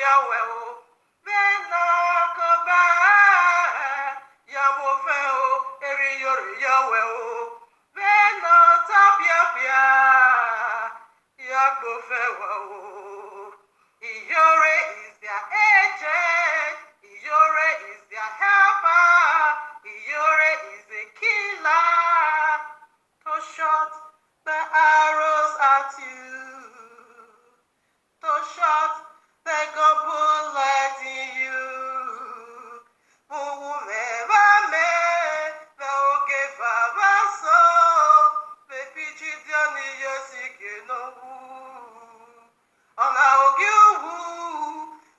Yahweh, oh, Vena Koba, Yamofe, oh, Eri Yahweh, oh, Vena Tapia Pia, Yagofe, oh, Iyore is their agent, Iyore is their helper, Iyore is a killer, to shot the arrows at you, to shot the gun bullet in you. Mumevame, the Ogevava so, the Pichidiani Yosike no woo. On our Giwu,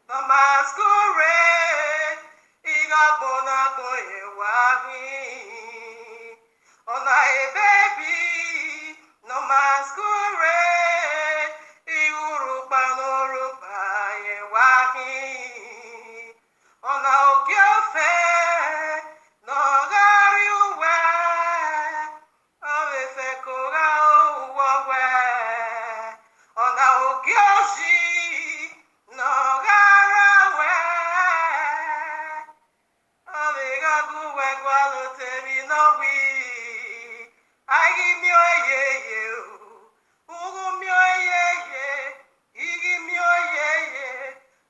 the masquerade, Igabona Goyewahi. On a baby, no masquerade, Iurupa no rupa yewahi. On a girlfriend, no gariuwe, ave kora uwawe. On a gyoshi, no garawe, ave gaguwe gwalotemi no wi. I give me a ye, Ugu me a ye, Igi me a ye,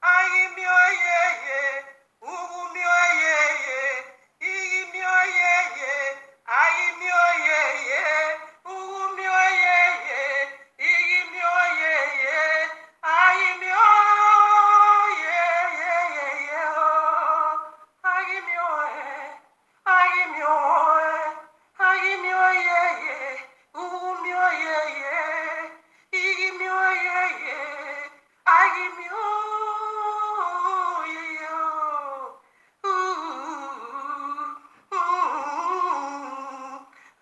I give me a ye, Ugu me a ye, Igi me a ye, I give me a ye, Ugu me a ye, Igi me a ye, I give me a ye, I give me a, I give me a. I give me a yeah, ooh me a yeah, he give me a yeah, I give me a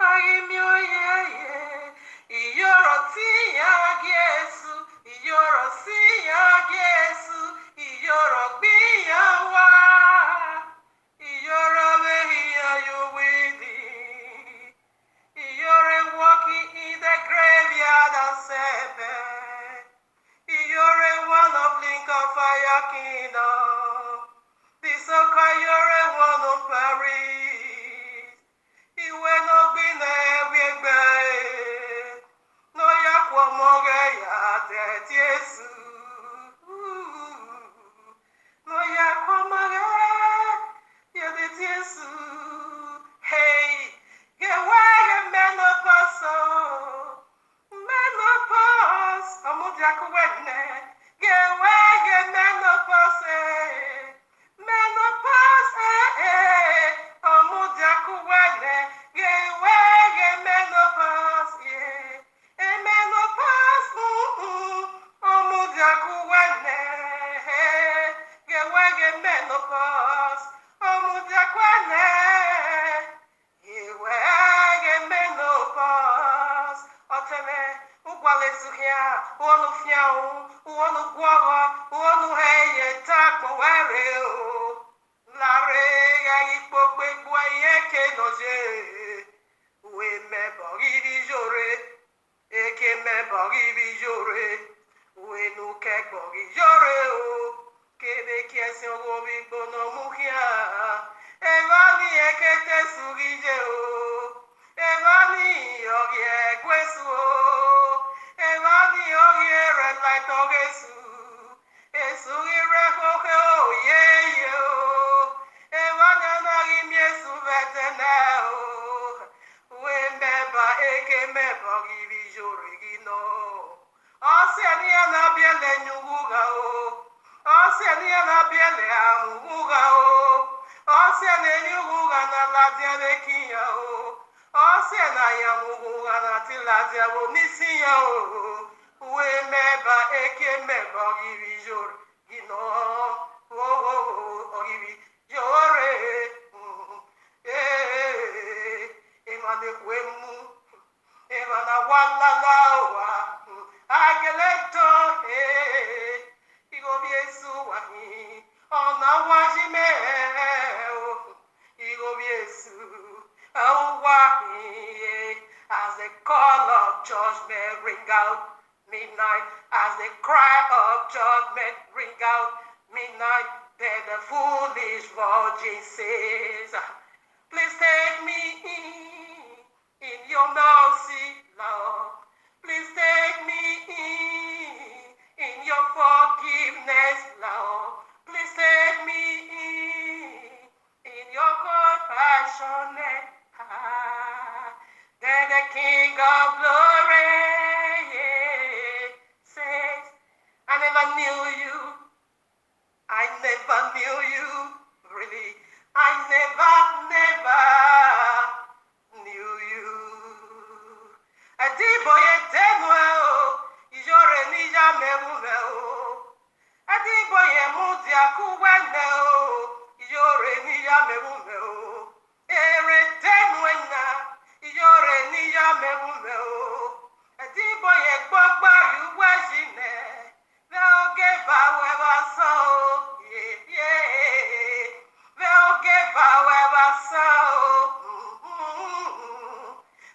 I give me a yeah, you're a tia guess, you're a tia guess, you're a be a you're a way you with it. You're walking in the graveyard of Sebe. You're one of Lincoln Fire Kingdom. This you're one of Paris. You will not be there. No yakwamoga ya tetiesu. No yakwamoga ya tetiesu. Hey. Get away, menopause, menopause, amudiakuwene. Get away, menopause, menopause, amudiakuwene. Get away, menopause, yeah, menopause, amudiakuwene. Get away, menopause, amudiakuwene. Iwe menopause, oteme, ukwale suhia, uonu fiau, uonu guava, uonu heye takmo were o. Lare ya ikpokpe kwa yeke noje. We me bogi bijore, eke me bogi bijore. We nuke bogi jore o. Kebe kiesi ogobi bono muhia. Evani ekete sugije o, Evani ogie kwesu o, Evani ogie red light ogesu, Esugi rekoke o ye o, Evani anagi miesu vetene o, Wembeba eke meba gibi jorigino, Oseni anabiele nyuguga o, Oseni anabiele amuguga o, Oseni nyuguga na ladia kiya o. Osena ya muguga na tiladia wo misiya o. We meba eke meba gibi jor gino. Ogibi jore. Emane kwemu. Emana wala lawa. Ageleto. Igo biesu wahi. Ona wajime. Igo biesu. As the call of judgment ring out midnight, as the cry of judgment ring out midnight, then the foolish virgin says, please take me in your mercy, Lord. Please take me in your forgiveness, Lord. Please take me in your compassionate heart. Then the King of Glory says, I never knew you. I never knew you, really. I never knew you. Adiboye denwe o, ijore nija merume o. Adiboye mudi akuwene o, ijore nija merume o. Ere denwe na, ijore nija merume o. Adiboye gbogbo yuwe jine. They'll give however so, yeah. They'll give however so.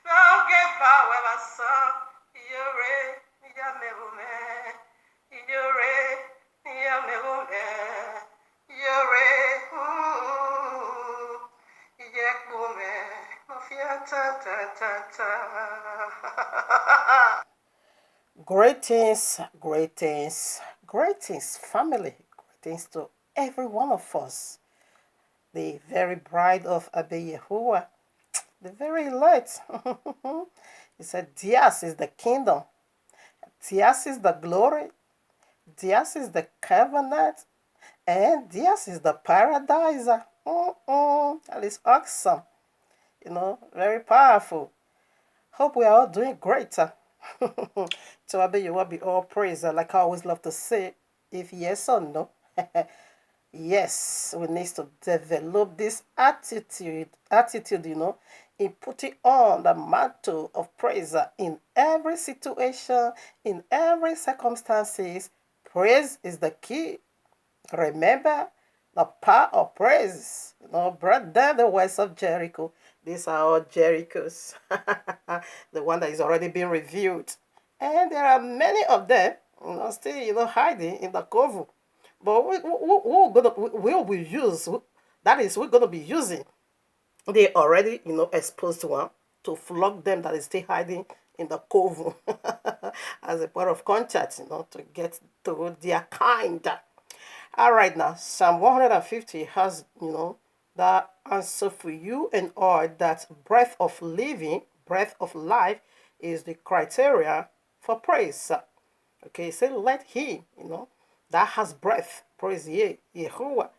They'll give however so. You're it, you're me, you're it, you're me, you're it, you're me, mafia ta ta ta ta. Greetings, greetings, greetings, family. Greetings to every one of us. The very bride of Abba Yahuwah, the very elect. He said, Theirs is the kingdom, theirs is the glory, theirs is the covenant, and theirs is the paradise. That is awesome. Very powerful. Hope we are all doing great. To Abba Yahuwah be all praise. Like I always love to say, if yes or no, yes, we need to develop this attitude, in putting on the mantle of praise in every situation, in every circumstances. Praise is the key. Remember the power of praise. Brought down the walls of Jericho. These are all Jerichos. The one that is already being revealed. And there are many of them, still, hiding in the cover. But we'll be use, that is, we're going to be using the already, exposed one to flog them that is still hiding in the cover as a point of contact, to get to their kind. All right, now, Psalm 150 has, that answer for you and I, that breath of living, breath of life is the criteria for praise. Okay, say, let him, that has breath, praise ye, Yahuwah.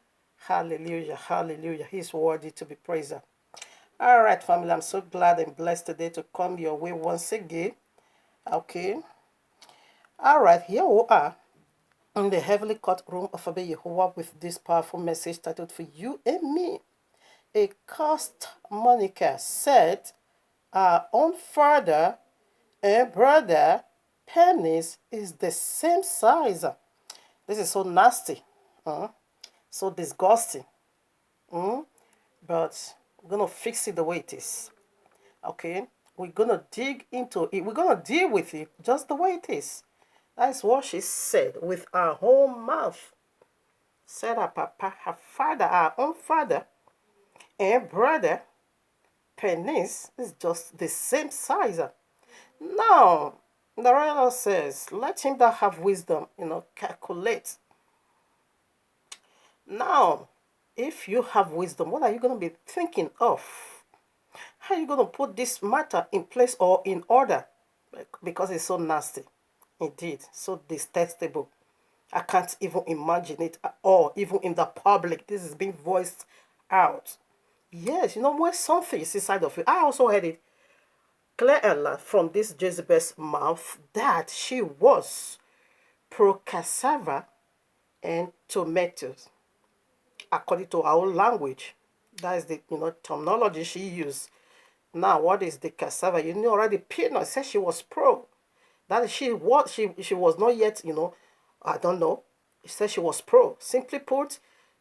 Hallelujah, hallelujah. He's worthy to be praised. All right, family, I'm so glad and blessed today to come your way once again. Okay. All right, here we are in the heavenly courtroom of Abba Yahuwah with this powerful message titled For You and Me. A cursed Monica said, our own father and brother penis is the same size. This is so nasty, so disgusting. But we're going to fix it the way it is. Okay? We're going to dig into it. We're going to deal with it just the way it is. That's what she said with our own mouth. Said her papa, her father, our own father and brother penis is just the same size. Now, the writer says, let him that have wisdom, calculate. Now, if you have wisdom, what are you going to be thinking of? How are you going to put this matter in place or in order? Because it's so nasty. Indeed, so detestable. I can't even imagine it at all, even in the public. This is being voiced out. Yes, when something is inside of you. I also heard it clearly from this Jezebel's mouth that she was pro-cassava and tomatoes, according to our language. That is the terminology she used. Now, what is the cassava? Already Peanut said she was pro. That she was not yet, I don't know. She said she was pro. Simply put,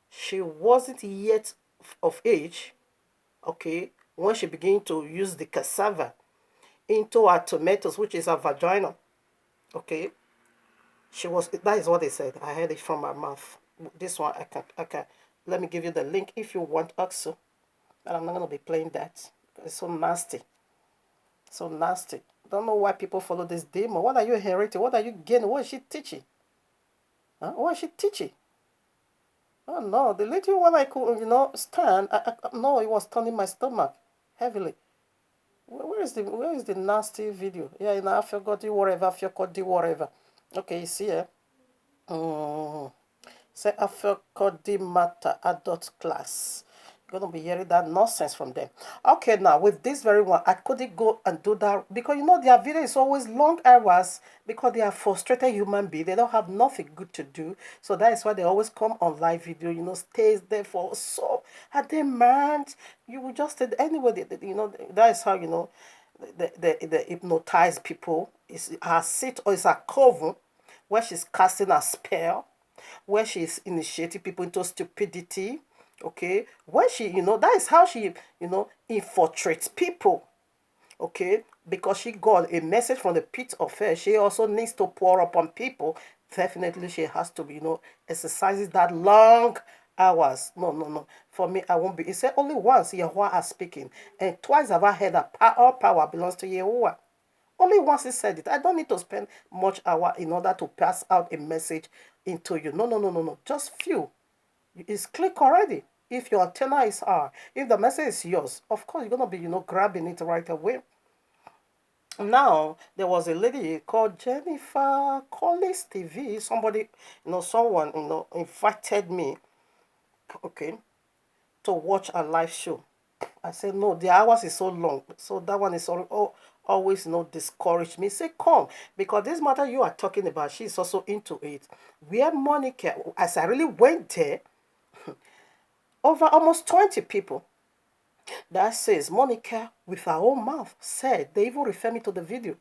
she wasn't yet of age, okay, when she began to use the cassava into her tomatoes, which is her vagina, okay. That is what they said. I heard it from her mouth. This one, I can. Let me give you the link if you want also. And I'm not going to be playing that. It's so nasty. So nasty. Don't know why people follow this demon. What are you inheriting? What are you gaining? What is she teaching? Huh? What is she teaching? Oh no, the little one I could, stand. No, it was turning my stomach heavily. Where is the nasty video? Yeah, I forgot the whatever. I forgot the whatever. Okay, you see here. Mm. Say I forgot the matter adult class. You're gonna be hearing that nonsense from them. Okay, now with this very one, I couldn't go and do that because their video is always long hours because they are frustrated human beings. They don't have nothing good to do, so that is why they always come on live video. Stays there for so. And then man, you will just anyway. That is how they hypnotize people. It's her seat or it's a coven where she's casting a spell, where she's initiating people into stupidity. Okay, where that is how she infiltrates people. Okay, because she got a message from the pit of hell. She also needs to pour upon people. Definitely she has to be exercises that long hours. No, no, no, for me I won't be. He said only once Yahweh is speaking, and twice have I heard that all power belongs to Yahweh. Only once he said it. I don't need to spend much hour in order to pass out a message into you. No, no, no, no, no. Just few. It's click already. If your antenna is hard, if the message is yours, of course you're gonna be, grabbing it right away. Now there was a lady called Jennifer Collins TV. Somebody, someone, invited me, okay, to watch a live show. I said, no, the hours is so long. So that one is always discourage me. Say, come. Because this matter you are talking about, she's also into it. Where Monica, as I really went there, over almost 20 people that says Monica, with her own mouth, said, they even refer me to the video.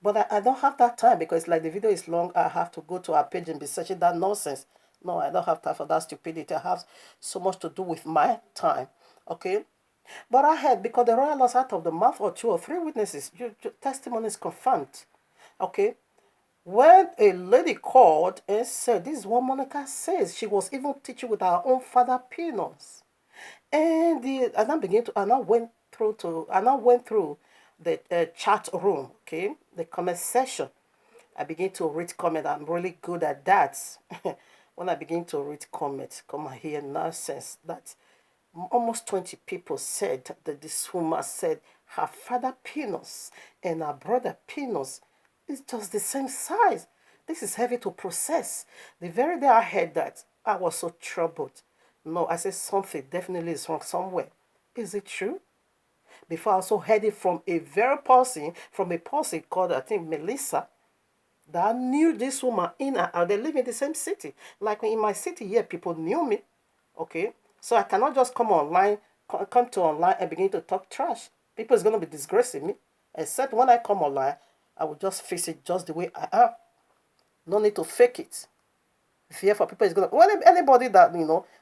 But I don't have that time because like the video is long. I have to go to our page and be searching that nonsense. No, I don't have time for that stupidity. I have so much to do with my time. Okay? But I heard because the royal loss out of the mouth or two or three witnesses, your testimony is confirmed. Okay? When a lady called and said, this is what Monica says, she was even teaching with her own father Pinos. And I now went through the chat room, okay, the comment section. I begin to read comment. I'm really good at that. When I begin to read comments, come and hear nonsense that almost 20 people said that this woman said her father Pinos and her brother Pinos is just the same size. This is heavy to process. The very day I heard that, I was so troubled. No, I said something definitely is wrong somewhere. Is it true? Before I also heard it from a person called, I think, Melissa, that knew this woman in and out. They live in the same city. Like in my city here, people knew me. Okay? So I cannot just come to online and begin to talk trash. People is going to be disgracing me. Except when I come online, I will just face it just the way I am. No need to fake it. Fear for people is going to... When anybody that,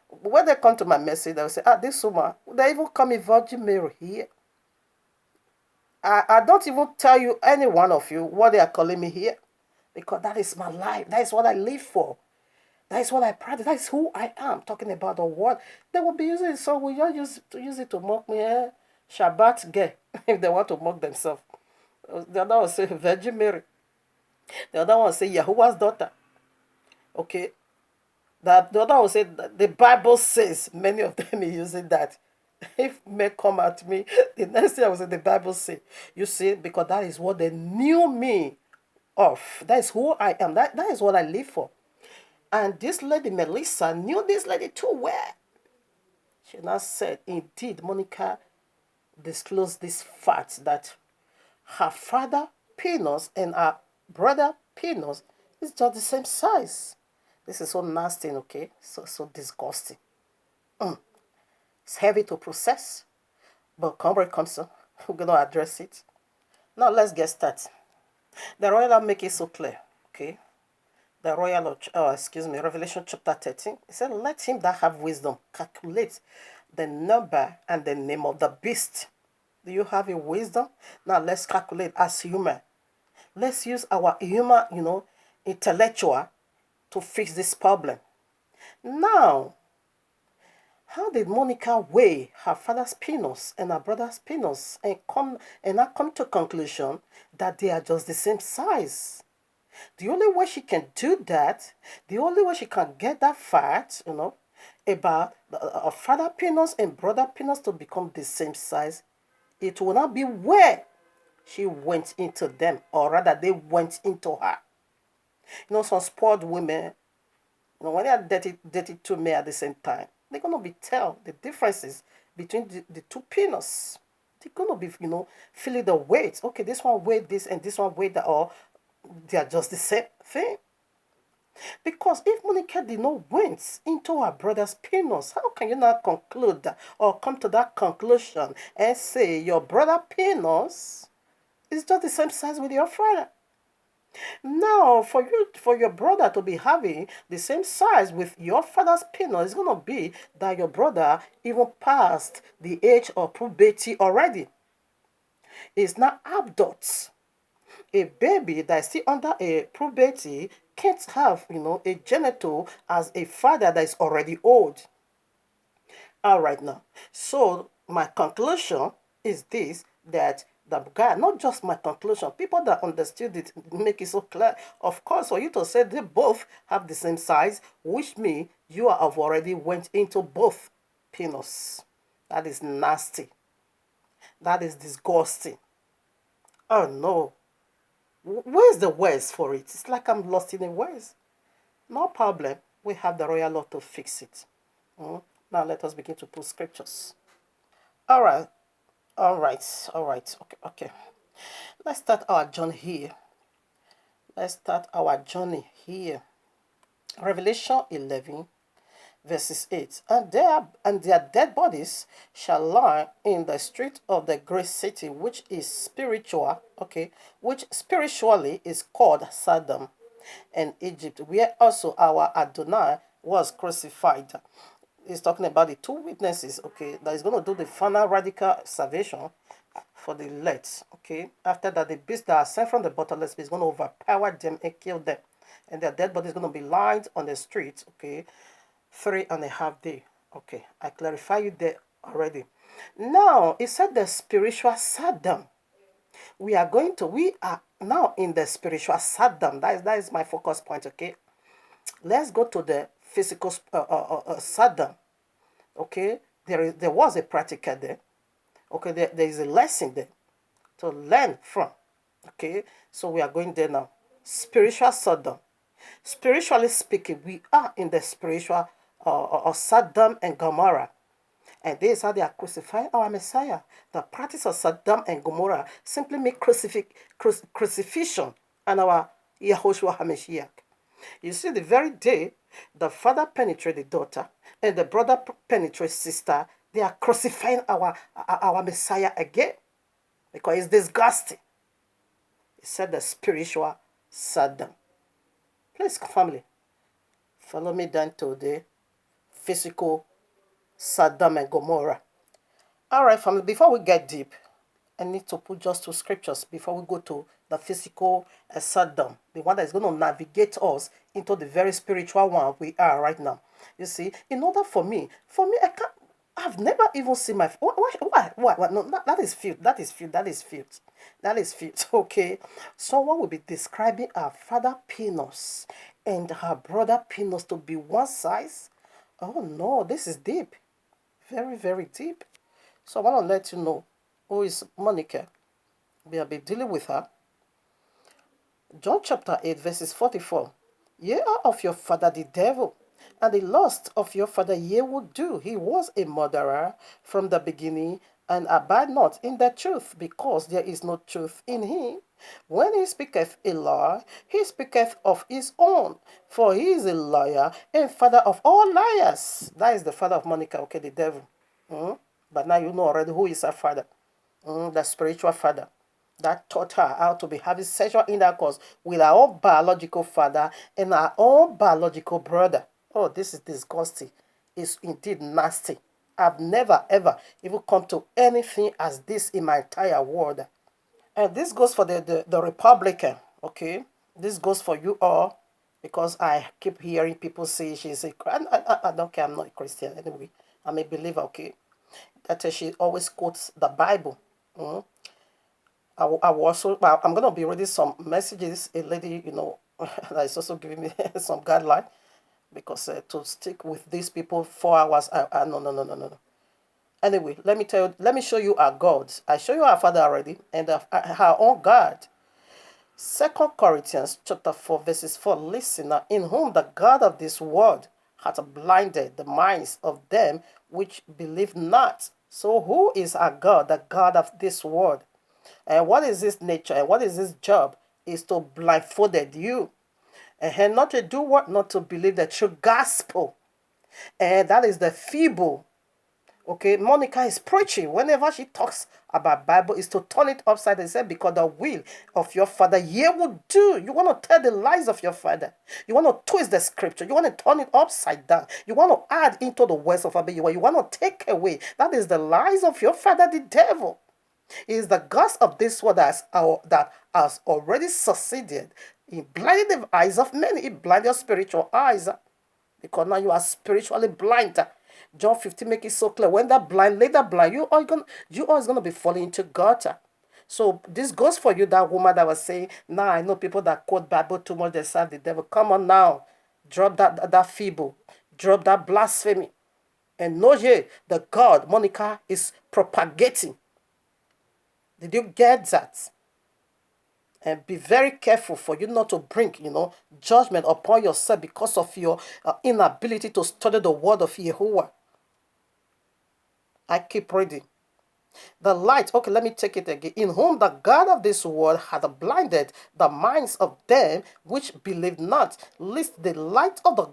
when they come to my message, they will say, this woman, they even call me Virgin Mary here. I don't even tell you, any one of you, what they are calling me here. Because that is my life. That is what I live for. That is what I practice. That is who I am. Talking about the word. They will be using it. So we just use it to mock me. Shabbat gay. If they want to mock themselves. The other one say Virgin Mary. The other one say Yahuwah's daughter. Okay. The other one say the Bible says. Many of them are using that. If may come at me, the next thing I will say the Bible say. You see, because that is what they knew me of. That is who I am. That is what I live for. And this lady, Melissa, knew this lady too well. She now said, indeed, Monica disclosed this fact that her father, Pinos, and her brother, Pinos, is just the same size. This is so nasty, okay? So disgusting. It's heavy to process, but Comrade comes on. We're going to address it. Now, let's get started. The royal make it so clear, okay? The royal, Revelation chapter 13. It said, let him that have wisdom calculate the number and the name of the beast. Do you have a wisdom? Now let's calculate as human. Let's use our human, intellectual to fix this problem. Now, how did Monica weigh her father's penis and her brother's penis and not come to conclusion that they are just the same size? The only way she can do that, the only way she can get that fact, about a father penis and brother penis to become the same size, it will not be where she went into them, or rather they went into her. Some spoiled women, when they are dated two men at the same time, they're gonna be tell the differences between the two penis. They're gonna be, feeling the weight. Okay, this one weighed this and this one weighed that, or they are just the same thing. Because if Monica did not went into her brother's penis, how can you not conclude that, or come to that conclusion and say your brother penis is just the same size with your father? Now, for your brother to be having the same size with your father's penis, is gonna be that your brother even passed the age of puberty already. It's not adult. A baby that is still under a puberty can't have, a genital as a father that is already old. All right now. So my conclusion is this, that the guy, not just my conclusion, people that understood it make it so clear. Of course, for you to say they both have the same size, which means you have already went into both penis. That is nasty. That is disgusting. Oh no. Where's the words for it? It's like I'm lost in the words. No problem. We have the royal law to fix it. Now let us begin to put scriptures. All right. All right. All right. Okay. Okay. Let's start our journey here. Let's start our journey here. Revelation 11, verses 8. And their dead bodies shall lie in the street of the great city, which is spiritual, okay, which spiritually is called Sodom and Egypt, where also our Adonai was crucified. He's talking about the two witnesses, okay, that is going to do the final radical salvation for the elect, okay. After that, the beast that are sent from the bottomless pit is going to overpower them and kill them, and their dead body is going to be lined on the streets, okay, 3.5 days. Okay, I clarify you there already. Now, it said the spiritual Sodom. We are now in the spiritual Sodom. That is my focus point, okay. Let's go to the physical Sodom, okay. There was a practical there, okay. There is a lesson there to learn from, okay. So we are going there now. Spiritual Sodom. Spiritually speaking, we are in the spiritual Sodom and Gomorrah. And this is how they are crucifying our Messiah. The practice of Sodom and Gomorrah simply means crucifixion and our Yahushua HaMashiach. You see, the very day the father penetrates the daughter and the brother penetrates sister, they are crucifying our Messiah again, because it's disgusting. He said the spiritual Sodom. Please, family, follow me down to the physical Sodom and Gomorrah. All right, family, before we get deep, I need to put just two scriptures before we go to the physical Sodom, the one that is going to navigate us into the very spiritual one we are right now. You see, in order for me, I've never even seen my, why? No, that is filth, that is filth, that is filth, that is filth, okay? Someone will be describing her father penis and her brother penis to be one size. Oh no, this is deep, very, very deep. So I want to let you know who is Monica. We have been dealing with her. John chapter 8, verses 44. Ye are of your father the devil, and the lust of your father ye would do. He was a murderer from the beginning, and abide not in the truth, because there is no truth in him. When he speaketh a lie, he speaketh of his own, for he is a liar and father of all liars. That is the father of Monica, okay, the devil. But now you know already who is her father. The spiritual father that taught her how to be having sexual intercourse with her own biological father and her own biological brother. Oh, this is disgusting. It's indeed nasty. I've never ever even come to anything as this in my entire world. And this goes for the Republican, okay? This goes for you all, because I keep hearing people say she's a. I don't care. I'm not a Christian anyway. I'm a believer. Okay, that she always quotes the Bible. Mm. I will also. Well, I'm gonna be reading some messages. A lady, that is also giving me some guideline because to stick with these people 4 hours. No, no, no, no, no, no. Anyway, let me tell you. Let me show you our God. I show you our Father already, and our own God. 2 Corinthians chapter 4 verses 4. Listen now, in whom the God of this world hath blinded the minds of them which believe not. So who is our God, the God of this world? And what is his nature? And what is his job? Is to blindfolded you. And not to do what? Not to believe the true gospel. And that is the feeble. Okay, Monica is preaching. Whenever she talks about Bible, is to turn it upside down and say, because the will of your father you will do. You want to tell the lies of your father. You want to twist the scripture. You want to turn it upside down. You want to add into the words of Abba. You want to take away. That is the lies of your father, the devil. It is the gods of this world that has already succeeded in blinding the eyes of many. It blinds your spiritual eyes because now you are spiritually blind. John 15 make it so clear. When that blind, later blind, you always gonna be falling into gutter. So this goes for you, that woman that was saying, now I know people that quote Bible too much, they serve the devil. Come on now. Drop that feeble. Drop that blasphemy. And know ye the God Monica is propagating. Did you get that? And be very careful for you not to bring, judgment upon yourself because of your inability to study the word of Yahuwah. I keep reading. The light, okay, let me take it again. In whom the God of this world hath blinded the minds of them which believe not, lest the light of the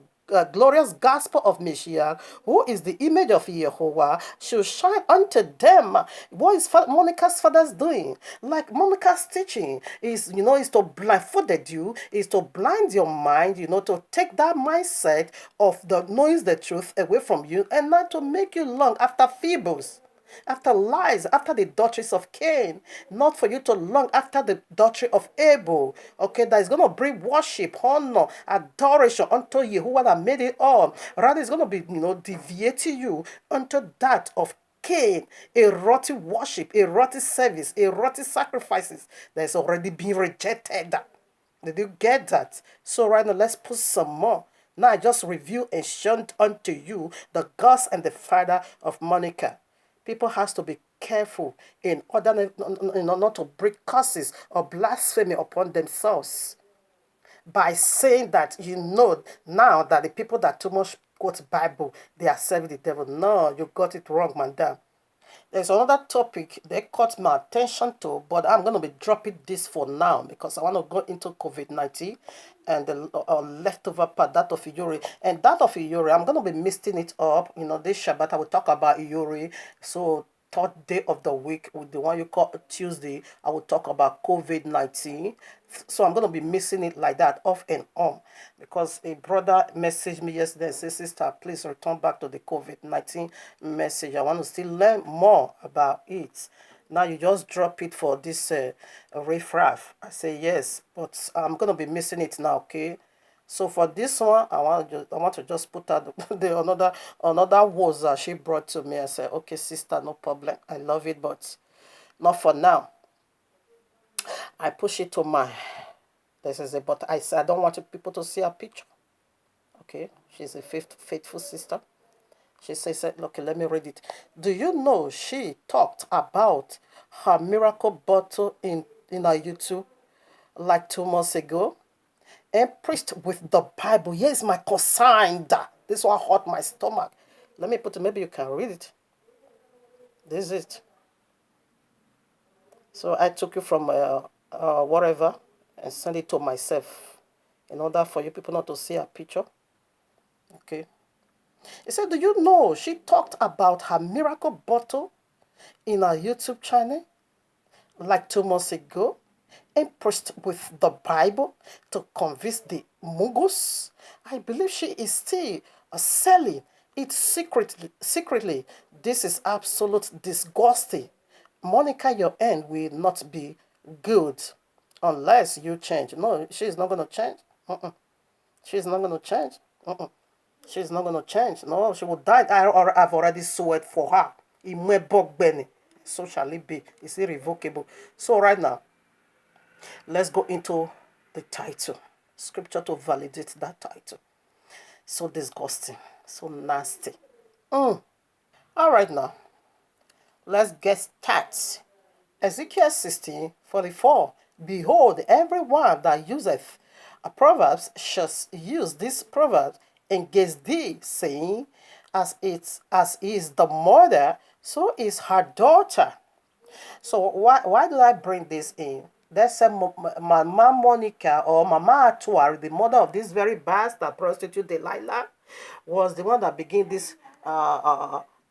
glorious gospel of Messiah, who is the image of Jehovah, should shine unto them. What is Monica's father's doing? Like Monica's teaching is to blindfold you, is to blind your mind, to take that mindset of the knowing the truth away from you, and not to make you long after fables, after lies, after the doctrines of Cain, not for you to long after the doctrine of Abel. Okay, that is going to bring worship, honor, adoration unto Yahuwah that made it all. Rather, it's going to be, deviating you unto that of Cain, erotic worship, erotic service, erotic sacrifices that is already being rejected. Did you get that? So right now, let's put some more. Now I just review and shown unto you the gods and the father of Monica. People has to be careful in order not to bring curses or blasphemy upon themselves by saying that now that the people that too much quote Bible, they are serving the devil. No, you got it wrong, madam. There's another topic they caught my attention to, but I'm going to be dropping this for now because I want to go into COVID-19 and the leftover part, that of Iyuri. And that of Iyuri, I'm going to be mixing it up. This Shabbat, I will talk about Iyuri. So, third day of the week, with the one you call Tuesday, I will talk about COVID-19. So I'm going to be missing it like that, off and on. Because a brother messaged me yesterday and said, sister, please return back to the COVID-19 message. I want to still learn more about it. Now you just drop it for this riffraff. I say, yes, but I'm going to be missing it now, okay? So for this one, I want to just put out another words that she brought to me. I said, okay, sister, no problem. I love it, but not for now. I push it to my. This is it, but I said I don't want people to see her picture. Okay, she's a faithful sister. She says, okay, let me read it. Do you know she talked about her miracle bottle in her YouTube like 2 months ago? And preached with the Bible. Here's my consign. This one hurt my stomach. Let me put it, maybe you can read it. This is it. So I took it from whatever and sent it to myself in order for you people not to see a picture. Okay. He said, do you know she talked about her miracle bottle in her YouTube channel like 2 months ago? And preached with the Bible to convince the Mughals. I believe she is still selling it secretly. This is absolute disgusting. Monica, your end will not be good unless you change. No, she is not going to change. She's not going to change. Mm-mm. She's not going to change. No, she will die. I've already sweat for her. So shall it be. It's irrevocable. So right now, let's go into the title. Scripture to validate that title. So disgusting. So nasty. All right now, let's get started. Ezekiel 16:44. Behold, everyone that useth a proverbs shall use this proverb against thee, saying, as is the mother, so is her daughter. So why do I bring this in? Let's say Mama Monica or Mama Atuari, the mother of this very bastard prostitute Delilah, was the one that began this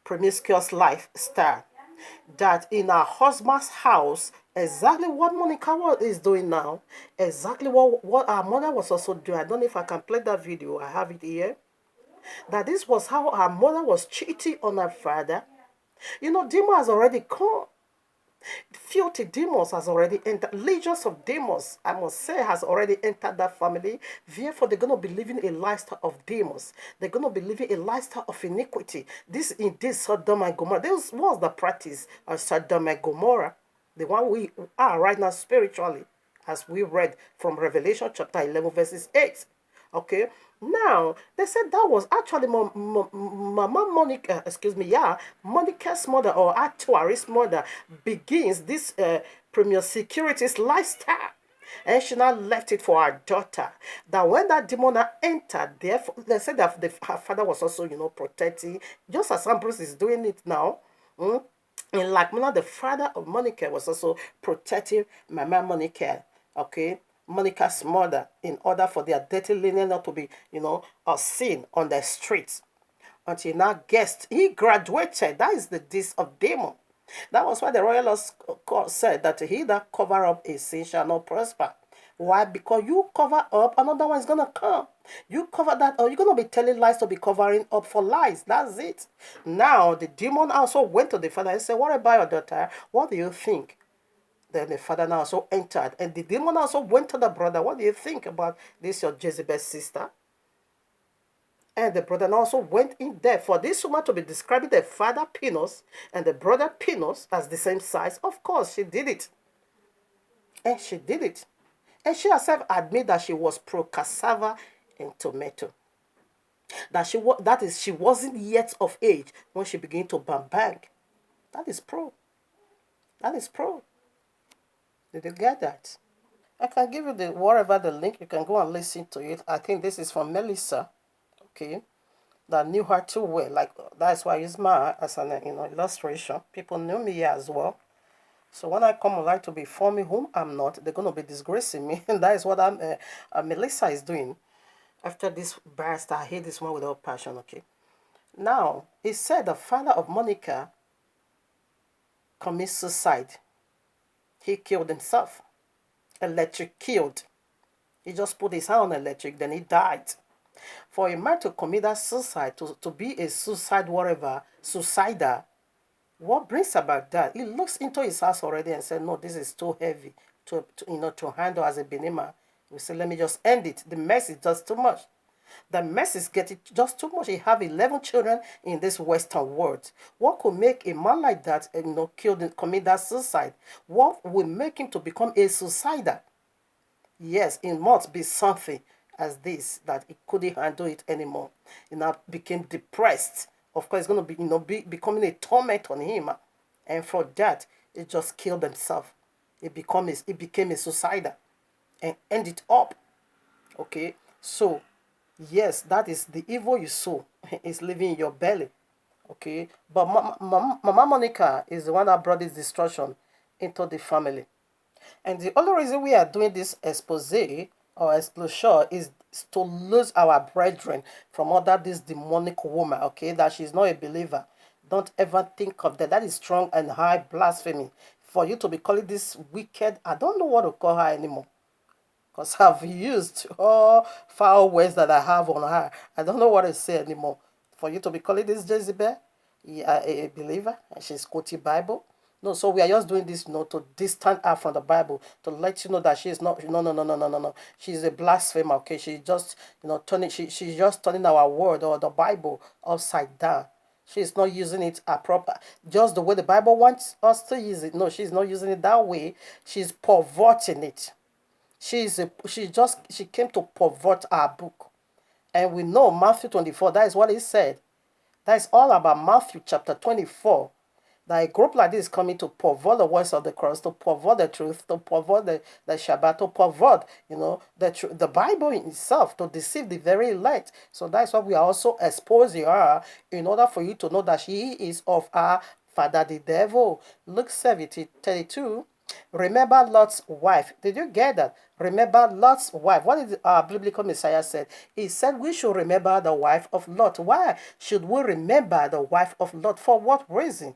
promiscuous lifestyle. That in her husband's house, exactly what Monica is doing now, exactly what our mother was also doing. I don't know if I can play that video. I have it here. That this was how her mother was cheating on her father. You know, Demo has already come. Filthy demons has already entered. Legions of demons, I must say, has already entered that family. Therefore, they're going to be living a lifestyle of demons. They're going to be living a lifestyle of iniquity. This indeed Sodom and Gomorrah. This was the practice of Sodom and Gomorrah. The one we are right now spiritually, as we read from Revelation chapter 11, verses 8. Okay, now they said that was actually Mama Monica, Monica's mother or Atuari's mother begins this premier securities lifestyle. And she now left it for her daughter. That when that demon entered, therefore, they said that her father was also, protecting, just as Ambrose is doing it now. And like Mona, the father of Monica was also protecting Mama Monica. Okay, Monica's mother, in order for their dirty linen not to be, seen on the streets. Until now, guessed he graduated. That is the diss of demon. That was why the royal court said that he that cover up a sin shall not prosper. Why? Because you cover up, another one is gonna come. You cover that, or you're gonna be telling lies to be covering up for lies. That's it. Now the demon also went to the father and said, "What about your daughter? What do you think?" Then the father now also entered, and the demon also went to the brother. "What do you think about this, your Jezebel's sister?" And the brother also went in there for this woman to be describing the father Pinos and the brother Pinos as the same size. Of course, she did it. And she did it. And she herself admitted that she was pro cassava and tomato. That she wasn't yet of age when she began to bang. That is pro. That is pro. Did you get that? I can give you the link. You can go and listen to it. I think this is from Melissa. Okay, that knew her too well. Like, that's why I use my as an illustration. People knew me as well. So when I come online to be forming whom I'm not, they're gonna be disgracing me, and that is what Melissa is doing. After this burst, I hate this one with all passion. Okay, now he said the father of Monica commits suicide. He killed himself. Electric killed. He just put his hand on electric, then he died. For a man to commit that suicide, to be a suicide whatever, suicider, what brings about that? He looks into his house already and said, "No, this is too heavy to handle as a benema." We say, "Let me just end it." The mess is just too much. The mess is getting just too much. He have 11 children in this Western world. What could make a man like that, commit that suicide? What will make him to become a suicider? Yes, it must be something as this that he couldn't handle it anymore. He now became depressed. Of course, it's going to be becoming a torment on him, and for that, he just killed himself. He became a suicider, and ended up. Okay, so yes, that is the evil you sow is living in your belly. Okay, but Mama Monica is the one that brought this destruction into the family. And the only reason we are doing this expose or exposure is to lose our brethren from under this demonic woman, okay, that she's not a believer. Don't ever think of that. That is strong and high blasphemy. For you to be calling this wicked, I don't know what to call her anymore. Because I've used all foul words that I have on her. I don't know what to say anymore. For you to be calling this Jezebel, a believer, and she's quoting Bible. No, so we are just doing this, to distance her from the Bible, to let you know that she is not. No, no, no, no, no, no, no. She's a blasphemer. Okay, she just, turning. She's just turning our word or the Bible upside down. She's not using it a proper, just the way the Bible wants us to use it. No, she's not using it that way. She's perverting it. She came to pervert our book. And we know Matthew 24, that is what he said. That is all about Matthew chapter 24. That a group like this is coming to pervert the words of the cross, to pervert the truth, to pervert the Shabbat, to pervert, the Bible in itself, to deceive the very elect. So that's why we are also exposing her in order for you to know that she is of our father the devil. Luke 7:32. Remember Lot's wife. Did you get that? Remember Lot's wife. What did our biblical Messiah said? He said we should remember the wife of Lot. Why should we remember the wife of Lot? For what reason?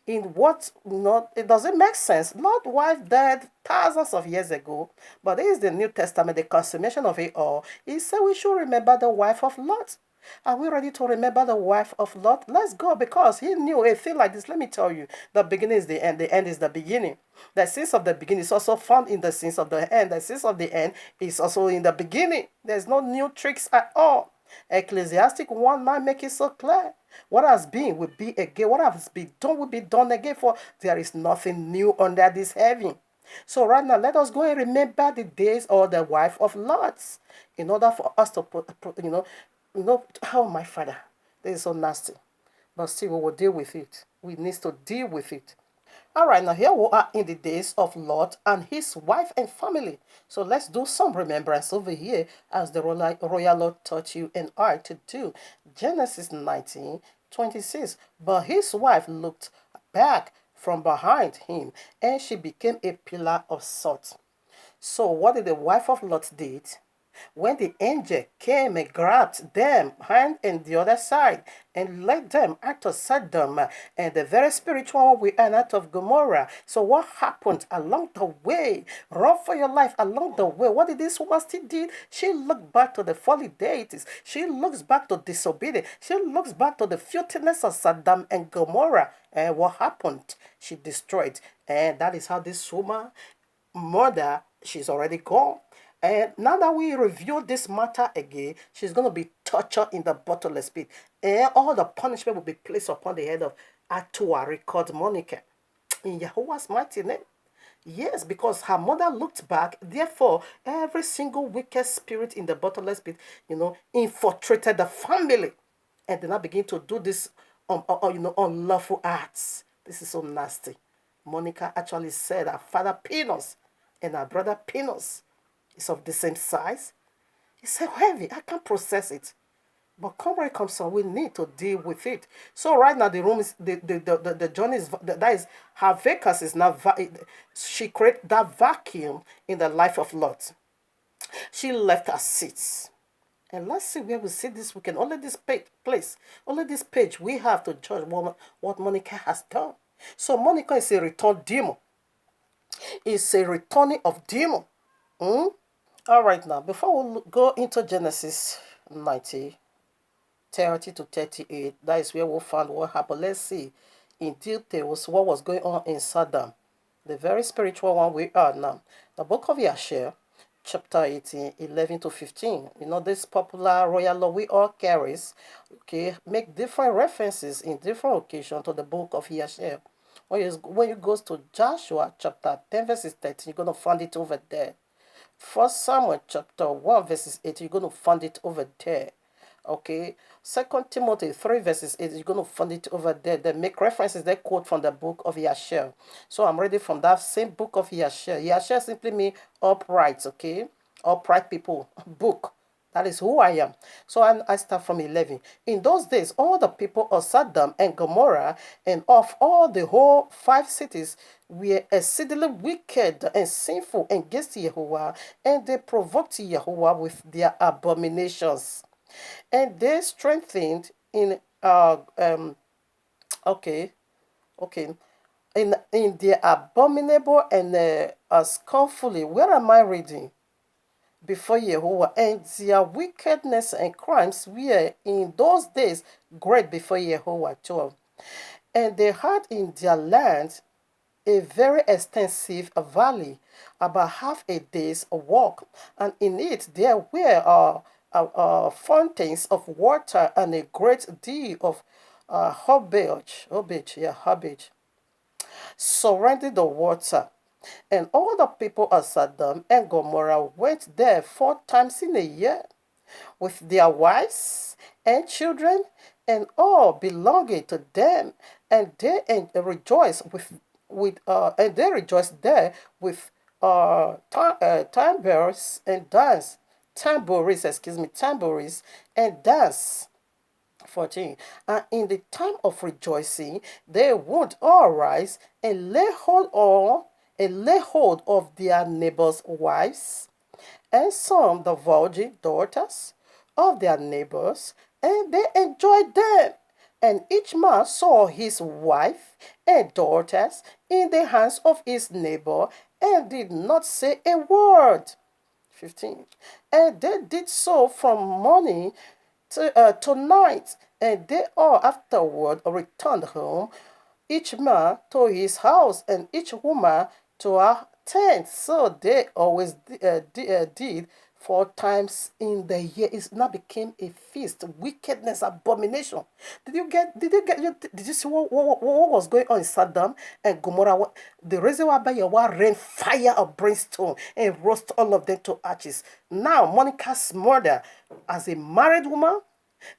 In what not it doesn't make sense. Lot's wife died thousands of years ago, but this is the New Testament, the consummation of it all. He said we should remember the wife of Lot. Are we ready to remember the wife of Lot? Let's go, because he knew a thing like this. Let me tell you, the beginning is the end is the beginning. The sins of the beginning is also found in the sins of the end. The sins of the end is also in the beginning. There's no new tricks at all. Ecclesiastic 1:9 make it so clear. What has been will be again. What has been done will be done again. For there is nothing new under this heaven. So right now, let us go and remember the days of the wife of Lot, in order for us to put, oh my Father, this is so nasty. But still, we will deal with it. We need to deal with it. All right, now here we are in the days of Lot and his wife and family. So let's do some remembrance over here, as the royal Lord taught you and I to do. Genesis 19:26. But his wife looked back from behind him, and she became a pillar of salt. So what did the wife of Lot did? When the angel came and grabbed them hand in the other side and led them out of Sodom and the very spiritual one we are out of Gomorrah. So what happened along the way? Run for your life along the way. What did this woman still do? She looked back to the folly deities. She looks back to disobedience. She looks back to the filthiness of Sodom and Gomorrah. And what happened? She destroyed. And that is how this woman, mother, she's already gone. And now that we review this matter again, she's going to be tortured in the bottomless pit. And all the punishment will be placed upon the head of Atuari called Monica. In Jehovah's mighty name. Yes, because her mother looked back. Therefore, every single wicked spirit in the bottomless pit, infiltrated the family. And then I begin to do this, unlawful acts. This is so nasty. Monica actually said her father Pinos and her brother Pinos is of the same size. It's so heavy. I can't process it. But come where it comes on, we need to deal with it. So right now the room is the journey is that is her vacancy is now she created that vacuum in the life of Lot. She left her seats. And let's see where we see this weekend. Only this page, we have to judge what Monica has done. So Monica is a returned demon. It's a returning of demon. All right, now, before we go into Genesis 90, 30 to 38, that is where we'll find what happened. Let's see in details what was going on in Sodom, the very spiritual one we are now. The book of Yashar, chapter 18, 11 to 15. This popular royal law we all carries, make different references in different occasions to the book of Yashar. When you go to Joshua, chapter 10, verses 13, you're going to find it over there. 1 Samuel chapter 1 verses 8, you're going to find it over there. Okay. 2 Timothy 3 verses 8, you're going to find it over there. They make references, they quote from the book of Yashar. So I'm reading from that same book of Yashar. Yashar simply means upright, okay? Upright people, book. That is who I am. So I start from 11. In those days, all the people of Sodom and Gomorrah and of all the whole 5 cities were exceedingly wicked and sinful against Jehovah, and they provoked Jehovah with their abominations. And they strengthened in in their abominable and scornfully. Where am I reading? Before Jehovah, and their wickedness and crimes were in those days great before Jehovah 12. And they had in their land a very extensive valley, about half a day's walk, and in it there were fountains of water and a great deal of herbage surrounding the water. And all the people of Sodom and Gomorrah went there 4 times in a year with their wives and children and all belonging to them, and they rejoiced and they rejoiced there with tambourines and dance, tambourines and dance. 14. And in the time of rejoicing, they would all rise and lay hold of their neighbors' wives, and some the virgin daughters of their neighbors, and they enjoyed them. And each man saw his wife and daughters in the hands of his neighbor, and did not say a word. 15. And they did so from morning to night, and they all afterward returned home, each man to his house, and each woman to her tent. So they always did 4 times in the year. It now became a feast, wickedness, abomination. Did you see what was going on in Sodom and Gomorrah? The reason why Yahweh rained fire of brimstone and roast all of them to ashes. Now Monica's murder as a married woman,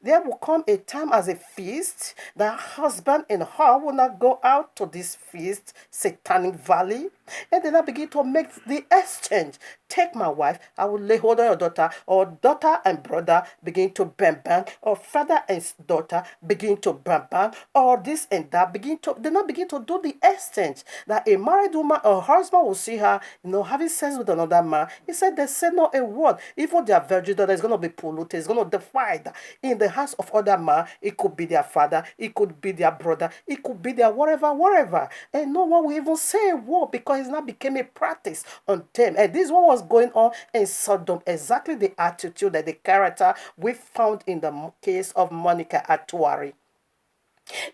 there will come a time as a feast that husband and her will not go out to this feast, satanic valley, and then I begin to make the exchange. Take my wife, I will lay hold on your daughter, or daughter and brother begin to bang bang, or father and daughter begin to bang bang, or this and that they not begin to do the exchange. That a married woman or husband will see her, having sex with another man. He said they say not a word. Even their virgin daughter is going to be polluted, it's going to defiled in the hands of other man. It could be their father, it could be their brother, it could be their whatever. And no one will even say a word because it's not became a practice on them. And this one was going on in Sodom. Exactly the attitude and the character we found in the case of Monica Atuari.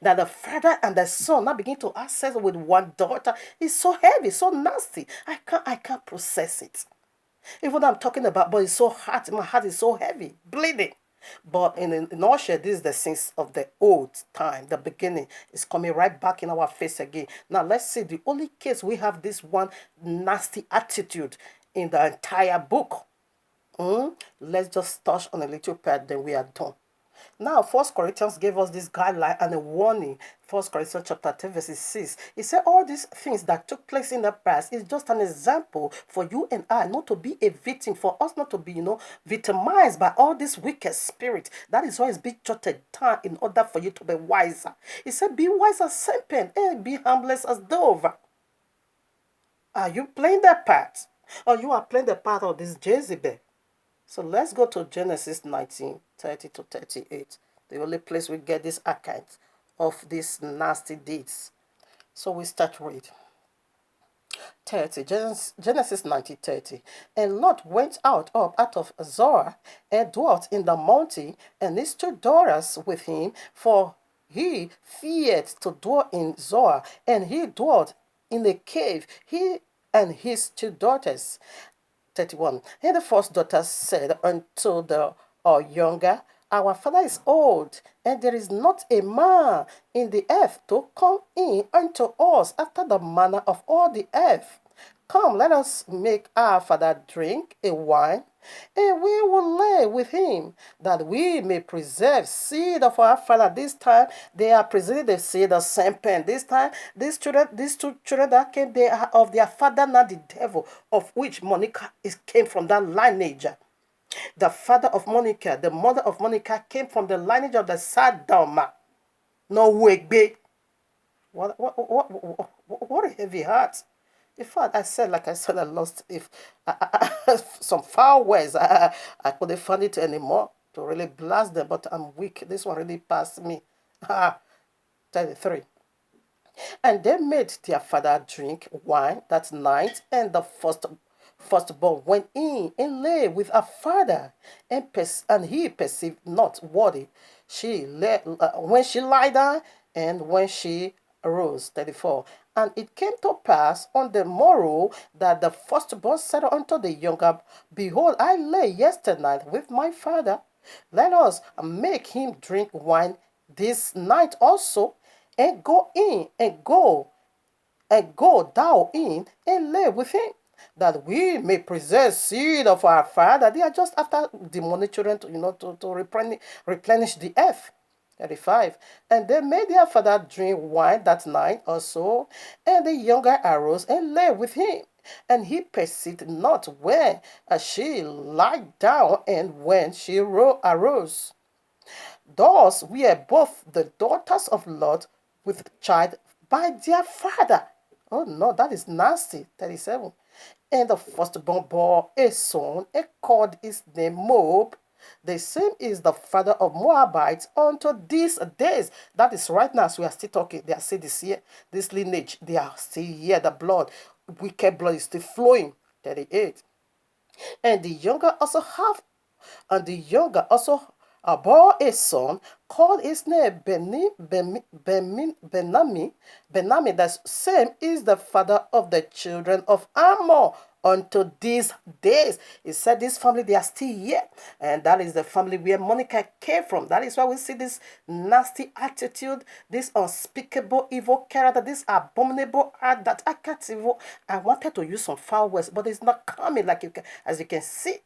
That the father and the son now begin to access with one daughter is so heavy, so nasty. I can't process it. Even though I'm talking about, but it's so hard. My heart is so heavy, bleeding. But in all share, this is the sins of the old time, the beginning. Is coming right back in our face again. Now let's see the only case we have this one nasty attitude in the entire book. Let's just touch on a little part, then we are done. Now, 1 Corinthians gave us this guideline and a warning. 1 Corinthians chapter 10, verse 6. He said all these things that took place in the past is just an example for you and I not to be a victim, for us not to be, victimized by all this wicked spirit. That is why it's been jotted down in order for you to be wiser. He said, be wise as serpent and be harmless as dove. Are you playing that part? Or you are playing the part of this Jezebel? So let's go to Genesis 19, 30 to 38. The only place we get this account of these nasty deeds. So we start read. 30. Genesis 19:30. And Lot went up out of Zoar and dwelt in the mountain, and his 2 daughters with him, for he feared to dwell in Zoar, and he dwelt in a cave, he and his 2 daughters. 31. And the first daughter said unto the younger, our father is old, and there is not a man in the earth to come in unto us after the manner of all the earth. Come, let us make our father drink a wine, and we will lay with him, that we may preserve seed of our father. This time they are preserving the seed of serpent. This time these 2 children that came, they are of their father, not the devil, of which Monica came from that lineage. The father of Monica, the mother of Monica came from the lineage of the Sodom. No Wegbe. What a heavy heart. In fact, I said, I lost some foul words. I couldn't find it anymore to really blast them, but I'm weak. This one really passed me. 33. And they made their father drink wine that night, and the firstborn went in and lay with her father, and he perceived not worthy. When she lied down, And when she arose, 34, and it came to pass on the morrow that the firstborn said unto the younger, Behold, I lay yesternight with my father. Let us make him drink wine this night also, and go in, and go thou in and lay with him, that we may preserve seed of our father. They are just after the monitoring to replenish the earth. 35. And they made their father drink wine that night also, and the younger arose and lay with him. And he perceived not when she lied down and when she arose. Thus were both the daughters of Lot with child by their father. Oh no, that is nasty. 37. And the firstborn bore a son and called his name Moab. The same is the father of Moabites unto these days. That is right now, as we are still talking. They are still this year, this lineage, they are still here. The blood, wicked blood is still flowing. 38. And the younger also have and the younger also bore a son, called his name Benami. Benami, the same is the father of the children of Ammon unto these days. He said this family, they are still here. And that is the family where Monica came from. That is why we see this nasty attitude, this unspeakable evil character, this abominable act that I can't even. I wanted to use some foul words, but it's not coming like as you can see.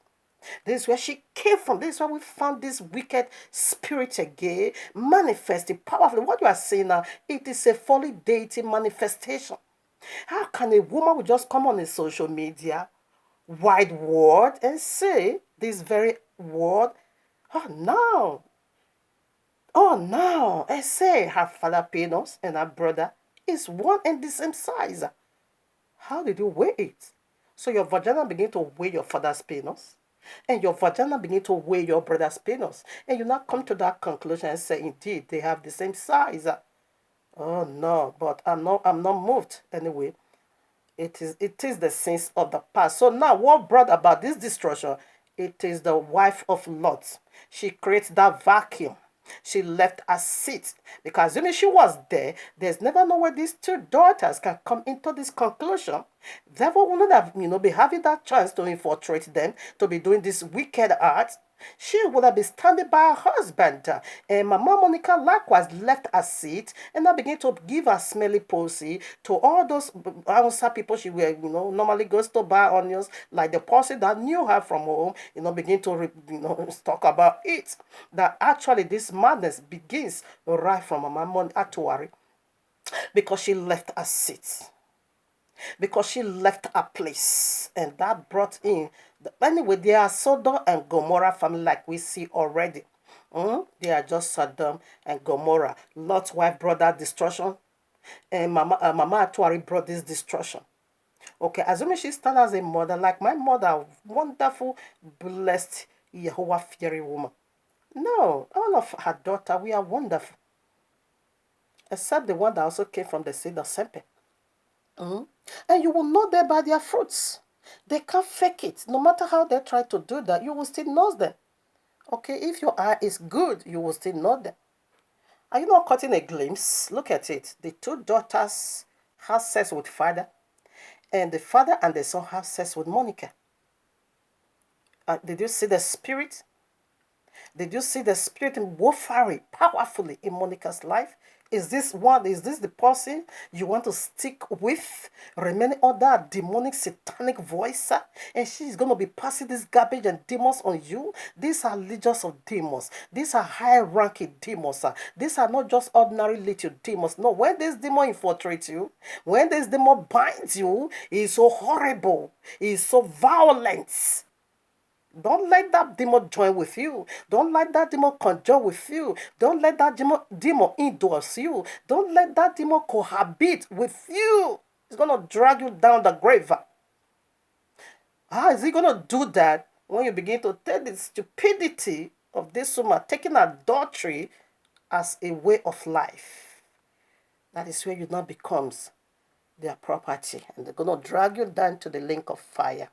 This is where she came from. This is where we found this wicked spirit again manifesting powerfully. What you are saying now, it is a fully deity manifestation. How can a woman would just come on a social media, wide word, and say this very word? Oh no, and say her father penis and her brother is one and the same size. How did you weigh it? So your vagina begin to weigh your father's penis, and your vagina begin to weigh your brother's penis, and you now come to that conclusion and say, indeed, they have the same size. Oh no, but I'm not moved anyway. It is the sins of the past. So now what brought about this destruction? It is the wife of Lot. She creates that vacuum. She left a seat because assuming she was there, there's never no way these two daughters can come into this conclusion. Devil would not have, be having that chance to infiltrate them, to be doing this wicked art. She would have been standing by her husband. And Mama Monica likewise left her seat and now began to give her smelly posy to all those Hausa people she were, normally goes to buy onions, like the person that knew her from home, begin to, talk about it. That actually this madness begins right from Mama Atuari because she left her seat, because she left a place, and that brought in anyway. They are Sodom and Gomorrah family, like we see already. They are just Sodom and Gomorrah. Lot's wife brought that destruction, and Mama Atuari brought this destruction. Okay, assuming she stands as a mother, like my mother, wonderful, blessed, Jehovah fearing woman. No, all of her daughter, we are wonderful, except the one that also came from the seed of Sempe. And you will know them by their fruits. They can't fake it. No matter how they try to do that, you will still know them. Okay, if your eye is good, you will still know them. Are you not cutting a glimpse? Look at it. The two daughters have sex with father, and the father and the son have sex with Monica. Did you see the spirit? Did you see the spirit warfare powerfully in Monica's life? Is this the person you want to stick with? Remaining under that demonic satanic voice? And she's going to be passing this garbage and demons on you? These are legions of demons. These are high-ranking demons. These are not just ordinary little demons. No, when this demon infiltrates you, when this demon binds you, it's so horrible. It's so violent. Don't let that demon join with you. Don't let that demon conjure with you. Don't let that demon endorse you. Don't let that demon cohabit with you. It's going to drag you down the grave. How is he going to do that when you begin to take the stupidity of this woman, taking adultery as a way of life? That is where you now becomes their property. And they're going to drag you down to the lake of fire.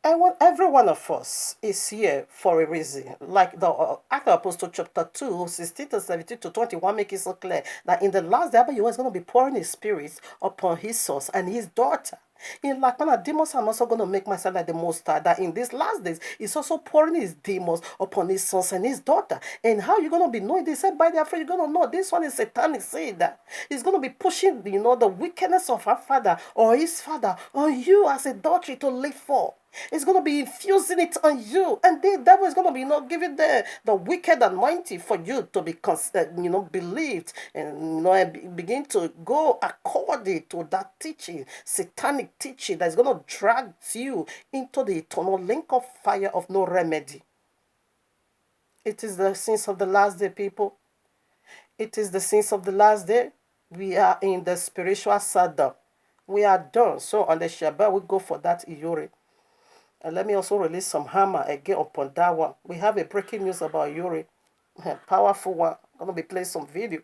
And when every one of us is here for a reason, like the Act of Apostle chapter 2, 16 to 17 to 21 make it so clear that in the last day, Abba is going to be pouring his spirit upon his sons and his daughter. In like man, demons, I'm also going to make myself like the most high, that in these last days, he's also pouring his demons upon his sons and his daughter. And how you going to be knowing? They said by their fruit, you're going to know this one is satanic. Say that he's going to be pushing, the wickedness of her father or his father on you as a daughter to live for. It's going to be infusing it on you, and the devil is going to be giving the wicked anointing for you to be believed, and and begin to go according to that teaching, satanic teaching that is going to drag you into the eternal link of fire of no remedy. It is the sins of the last day, people. It is the sins of the last day. We are in the spiritual saddle. We are done. So on the Shabbat, we go for that Iyore. And let me also release some hammer again upon that one. We have a breaking news about Uri. Powerful one. I'm going to be playing some video.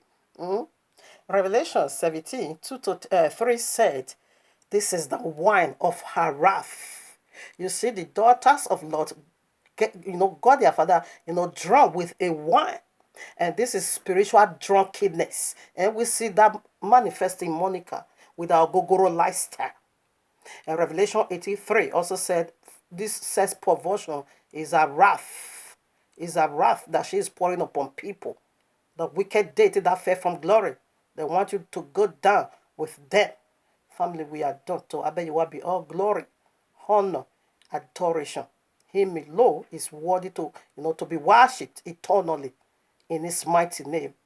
Revelation 17, 2 to 3 said, this is the wine of her wrath. You see, the daughters of Lot, God their father, drunk with a wine. And this is spiritual drunkenness. And we see that manifesting Monica with our Gogoro lifestyle. And Revelation 83 also said, this sex perversion is a wrath. Is a wrath that she is pouring upon people. The wicked deity that fell from glory. They want you to go down with them. Family, we are done. So I bet you will be all glory, honor, adoration. Him alone is worthy to be worshipped eternally in his mighty name.